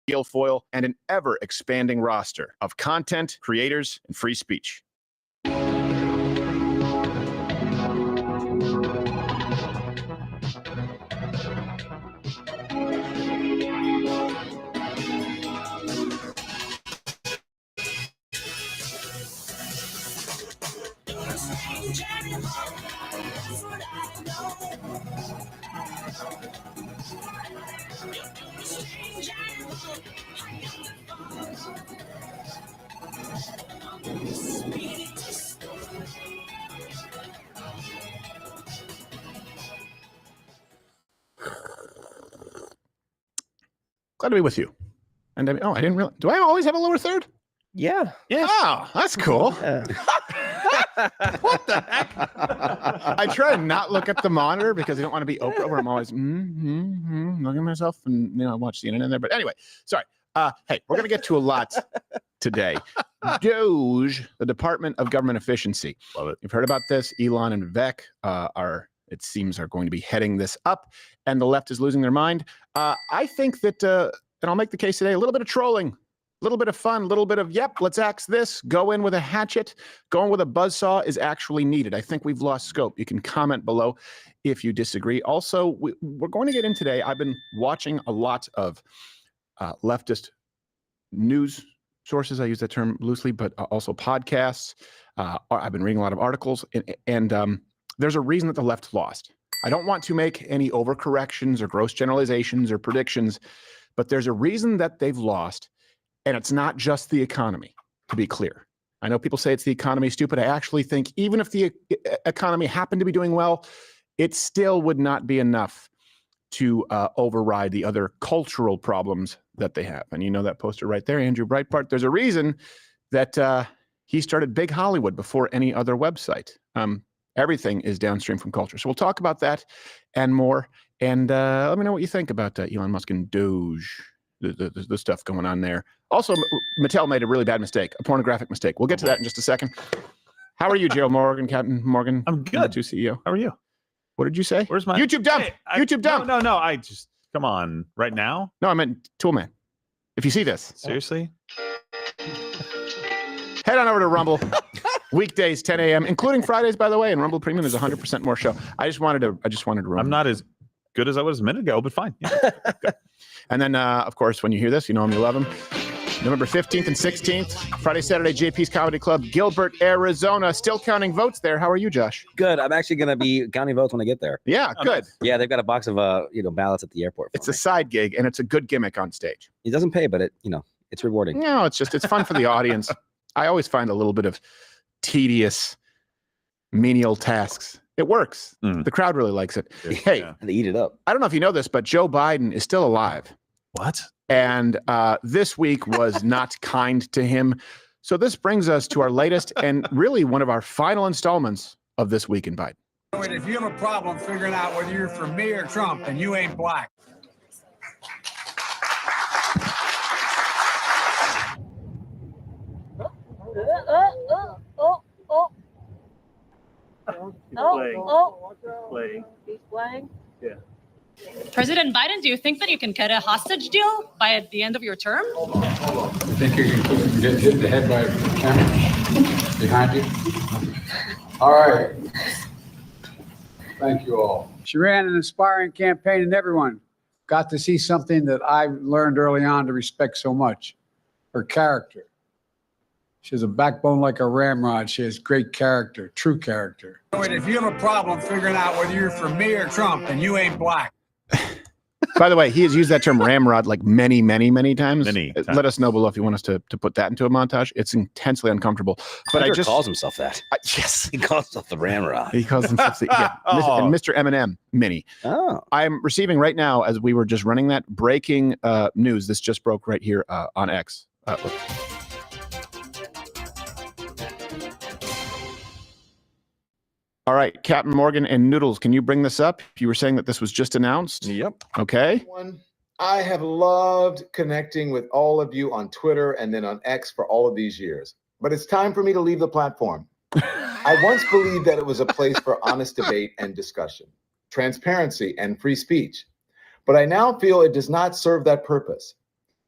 Foil, and an ever-expanding roster of content, creators, and free speech. Glad to be with you. And I didn't realize. Do I always have a lower third? Yeah. Oh, that's cool. Yeah. What the heck? I try to not look at the monitor because I don't want to be Oprah, where I'm always looking at myself and watch the internet there. But anyway, sorry. Hey, we're going to get to a lot today. DOGE, the Department of Government Efficiency. Love it. You've heard about this. Elon and Vivek it seems, are going to be heading this up, and the left is losing their mind. I think that, and I'll make the case today, a little bit of trolling, a little bit of fun, a little bit of, yep, let's axe this, go in with a hatchet, go in with a buzzsaw is actually needed. I think we've lost scope. You can comment below if you disagree. Also, we're going to get in today. I've been watching a lot of leftist news sources. I use that term loosely, but also podcasts. I've been reading a lot of articles, and there's a reason that the left lost. I don't want to make any overcorrections or gross generalizations or predictions, but there's a reason that they've lost, and it's not just the economy, to be clear. I know people say it's the economy, stupid. I actually think even if the economy happened to be doing well, it still would not be enough to override the other cultural problems that they have. And you know that poster right there, Andrew Breitbart. There's a reason that he started Big Hollywood before any other website. Everything is downstream from culture. So we'll talk about that and more. And let me know what you think about Elon Musk and Doge, the stuff going on there. Also, Mattel made a really bad mistake, a pornographic mistake. We'll get to that in just a second. How are you, Joe Morgan, Captain Morgan? I'm good. The CEO. How are you? What did you say? Where's my YouTube dump? Hey, YouTube dump. No. I just come on right now. No, I meant Toolman. If you see this, Seriously, head on over to Rumble. Weekdays, 10 a.m., including Fridays, by the way. And Rumble Premium is 100% more show. I just wanted to. I'm not as good as I was a minute ago, but fine. Yeah. And then, of course, when you hear this, you know him, you love him. November 15th and 16th, Friday, Saturday, JP's Comedy Club, Gilbert, Arizona. Still counting votes there. How are you, Josh? Good. I'm actually going to be counting votes when I get there. Yeah, good. Nice. Yeah, they've got a box of ballots at the airport. It's a side gig, and it's a good gimmick on stage. It doesn't pay, but it's rewarding. No, it's fun for the audience. I always find a little bit of tedious, menial tasks. It works. The crowd really likes it. Yeah. Hey, And they eat it up. I don't know if you know this, but Joe Biden is still alive. What? And this week was not kind to him. So this brings us to our latest and really one of our final installments of This Week in Biden. If you have a problem figuring out whether you're for me or Trump, then you ain't black. He's playing. Yeah. President Biden, do you think that you can get a hostage deal by the end of your term? You think you can get hit in the head by a camera behind you? All right. Thank you all. She ran an inspiring campaign, and everyone got to see something that I learned early on to respect so much, her character. She has a backbone like a ramrod. She has great character, true character. If you have a problem figuring out whether you're for me or Trump, then you ain't black. By the way, he has used that term ramrod like many, many, many times. Many times. Let us know below if you want us to put that into a montage. It's intensely uncomfortable. But Hunter calls himself that. Yes. He calls himself the ramrod. He calls himself and Mr. Eminem Mini. Oh. I'm receiving right now, as we were just running that, breaking news. This just broke right here on X. Look. All right, Captain Morgan and Noodles, can you bring this up? You were saying that this was just announced. Yep. Okay. I have loved connecting with all of you on Twitter and then on X for all of these years. But it's time for me to leave the platform. I once believed that it was a place for honest debate and discussion, transparency and free speech. But I now feel it does not serve that purpose.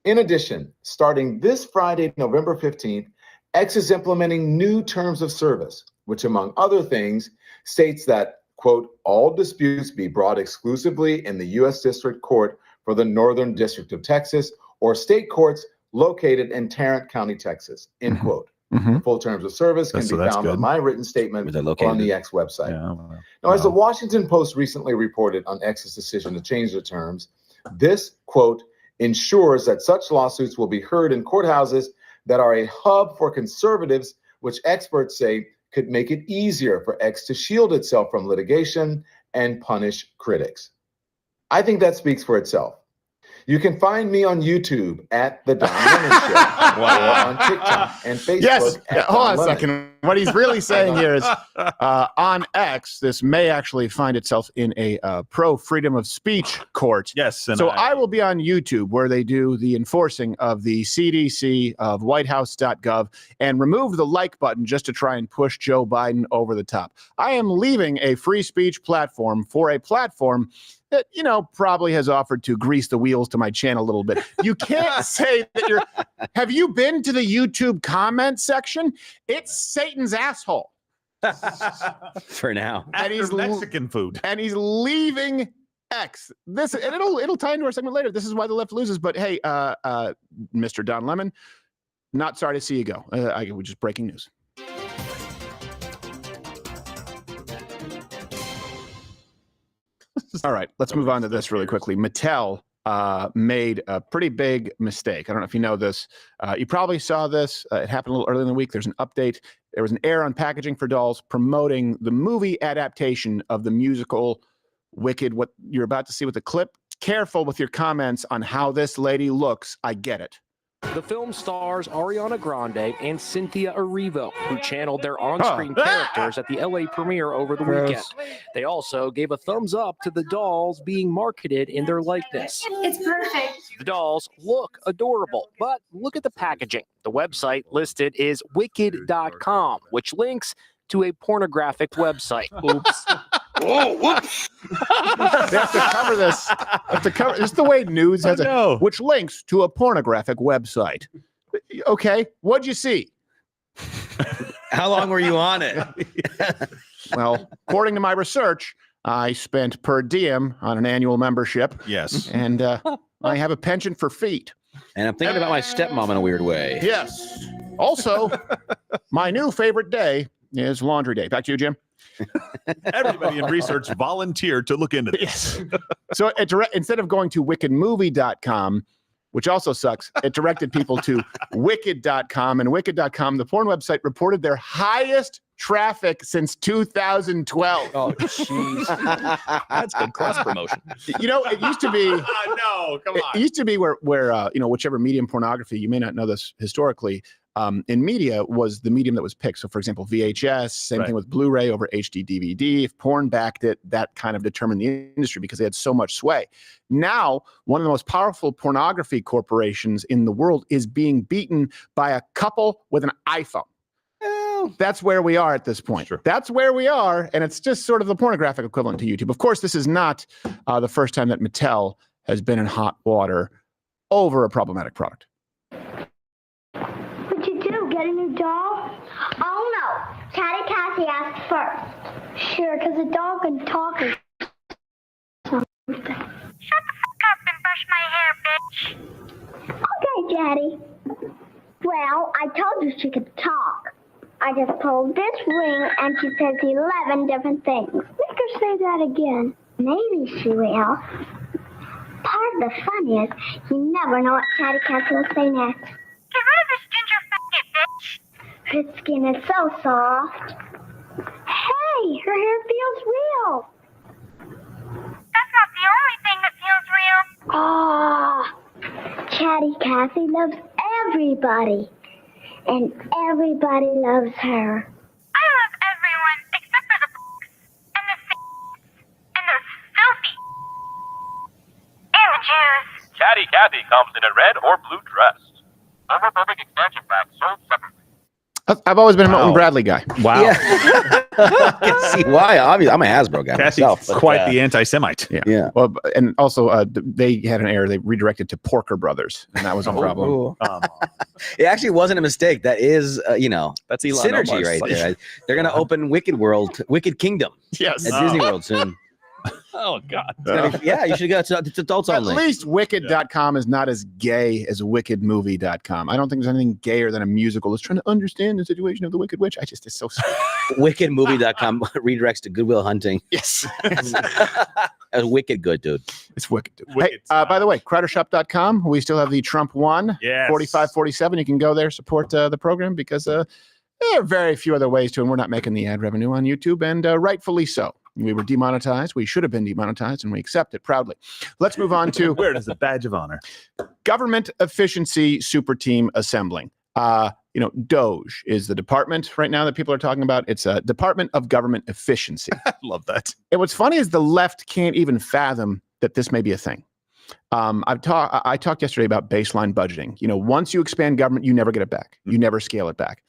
In addition, starting this Friday, November 15th, X is implementing new terms of service, which, among other things, states that, quote, all disputes be brought exclusively in the U.S. District Court for the Northern District of Texas or state courts located in Tarrant County, Texas, end quote. Mhm. Full terms of service can So be that's found on good. my written statement Where they're located. on the X website. Yeah, well, Now, as the wow. Washington Post recently reported on X's decision to change the terms, this, quote, ensures that such lawsuits will be heard in courthouses that are a hub for conservatives, which experts say could make it easier for X to shield itself from litigation and punish critics. I think that speaks for itself. You can find me on YouTube at The Don Lemon Show, or on TikTok and Facebook Yes. at Hold on Don a Lemon. second. What he's really saying here is on X, this may actually find itself in a pro freedom of speech court. Yes. And So I will be on YouTube where they do the enforcing of the CDC of whitehouse.gov and remove the like button just to try and push Joe Biden over the top. I am leaving a free speech platform for a platform that, you know, probably has offered to grease the wheels to my channel a little bit. You can't say that you're. Have you been to the YouTube comment section? It's Satan's asshole. For now. And he's After Mexican food. And he's leaving X. This and it'll tie into our segment later. This is why the left loses. But hey, Mr. Don Lemon, not sorry to see you go. We're just breaking news. All right, let's move on to this really quickly. Mattel made a pretty big mistake. I don't know if you know this. You probably saw this. It happened a little earlier in the week. There's an update. There was an error on packaging for dolls promoting the movie adaptation of the musical Wicked. What you're about to see with the clip. Careful with your comments on how this lady looks. I get it. The film stars Ariana Grande and Cynthia Erivo, who channeled their on-screen characters at the LA premiere over the weekend. They also gave a thumbs up to the dolls being marketed in their likeness. It's perfect. The dolls look adorable, but look at the packaging. The website listed is wicked.com, which links to a pornographic website. Oops. Whoa, whoops. They have to cover this. This is the way news has it, which links to a pornographic website. Okay, what'd you see? How long were you on it? Well, according to my research, I spent per diem on an annual membership. Yes. And I have a penchant for feet. And I'm thinking about my stepmom in a weird way. Yes. Also, my new favorite day is laundry day. Back to you, Jim. Everybody in research volunteered to look into this. Yes. So instead of going to wickedmovie.com, which also sucks, it directed people to wicked.com. And wicked.com, the porn website, reported their highest traffic since 2012. Oh, jeez. That's good cross promotion. You know, it used to be. No, come It used to be where you know, whichever medium pornography, you may not know this historically, in media was the medium that was picked. So, for example, VHS, same thing with Blu-ray over HD DVD. If porn backed it, that kind of determined the industry because they had so much sway. Now, one of the most powerful pornography corporations in the world is being beaten by a couple with an iPhone. That's where we are at this point. Sure. That's where we are, and it's just sort of the pornographic equivalent to YouTube. Of course, this is not the first time that Mattel has been in hot water over a problematic product. What'd you do? Get a new doll? Oh no. Chatty Cathy asked first. Sure, because the dog can talk or something. Shut the fuck up and brush my hair, bitch. Okay, Daddy. Well, I told you she could talk. I just pulled this ring and she says 11 different things. Make her say that again. Maybe she will. Part of the fun is you never know what Chatty Cathy will say next. Get rid of this ginger faggot, bitch. Her skin is so soft. Hey, her hair feels real. That's not the only thing that feels real. Ah, Chatty Cathy loves everybody. And everybody loves her. I love everyone except for the and the and the filthy and the Jews. Chatty Cathy comes in a red or blue dress. Homophobic expansion pack sold separately. I've always been a Milton Wow. Bradley guy. Wow. Yeah. I can see why. Obviously, I'm a Hasbro guy Cassie's myself. but, quite the anti-Semite. Yeah. Well, and also they had an error. They redirected to Porker Brothers, and that was a problem. Ooh. It actually wasn't a mistake. That is, That's Elon synergy Musk's right like- there. They're going to open Wicked Kingdom Yes. at Disney World soon. Oh God. It's gonna be- yeah, you should go. It's adults At only. least Wicked.com is not as gay as WickedMovie.com. I don't think there's anything gayer than a musical that's trying to understand the situation of the Wicked Witch. It's so sweet. WickedMovie.com redirects to Goodwill Hunting. Yes. That's wicked good, dude. It's wicked. Wicked Hey, by the way, Crowdershop.com. We still have the Trump one, Yes. 4547. You can go there, support the program because there are very few other ways to, and we're not making the ad revenue on YouTube, and rightfully so. We were demonetized. We should have been demonetized, and we accept it proudly. Let's move on to Where is the badge of honor? government efficiency super team assembling. Doge is the department right now that people are talking about. It's a Department of Government Efficiency. I love that. And what's funny is the left can't even fathom that this may be a thing. I talked yesterday about baseline budgeting. Once you expand government, you never get it back. You never scale it back.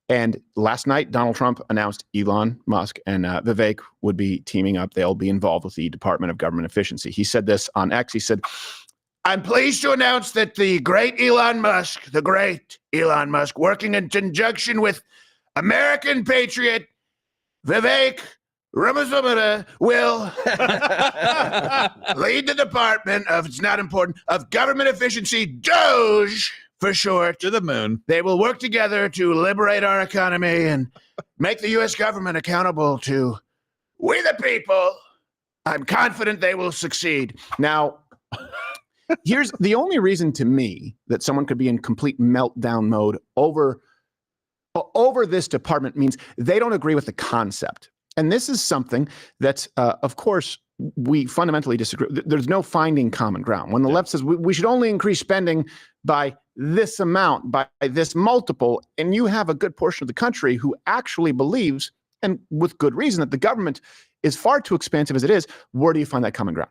And last night, Donald Trump announced Elon Musk and Vivek would be teaming up. They'll be involved with the Department of Government Efficiency. He said this on X. He said, "I'm pleased to announce that the great Elon Musk, working in conjunction with American patriot Vivek Ramaswamy, will lead the Department of, it's not important, of Government Efficiency, Doge for short. To the moon. They will work together to liberate our economy and make the U.S. government accountable to we the people. I'm confident they will succeed." Now, here's the only reason to me that someone could be in complete meltdown mode over this department means they don't agree with the concept. And this is something that's, of course, we fundamentally disagree. There's no finding common ground. When the left says we should only increase spending by this amount, by this multiple, and you have a good portion of the country who actually believes, and with good reason, that the government is far too expansive as it is, where do you find that common ground?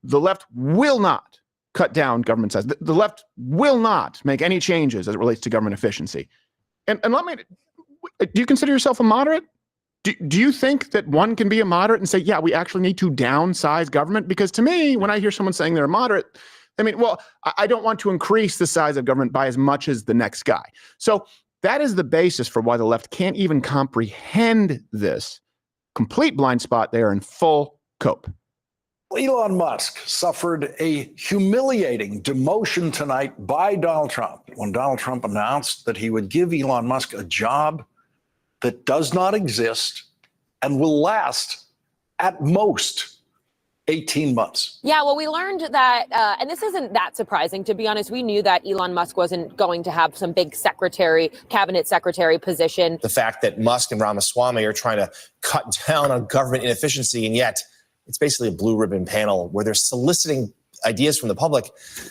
The left will not cut down government size. The left will not make any changes as it relates to government efficiency. And let me, do you consider yourself a moderate? Do you think that one can be a moderate and say, yeah, we actually need to downsize government? Because to me, when I hear someone saying they're a moderate, I mean, well, I don't want to increase the size of government by as much as the next guy. So that is the basis for why the left can't even comprehend this complete blind spot. They are in full cope. Elon Musk suffered a humiliating demotion tonight by Donald Trump when Donald Trump announced that he would give Elon Musk a job that does not exist and will last at most 18 months. Yeah, well, we learned that, and this isn't that surprising, to be honest. We knew that Elon Musk wasn't going to have some big cabinet secretary position. The fact that Musk and Ramaswamy are trying to cut down on government inefficiency, and yet it's basically a blue ribbon panel where they're soliciting ideas from the public.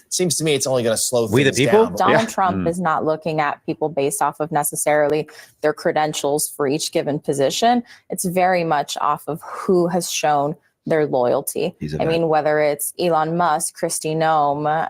Seems to me it's only going to slow We the things people? down. Donald Trump is not looking at people based off of necessarily their credentials for each given position. It's very much off of who has shown their loyalty. I mean, whether it's Elon Musk, Kristi Noem,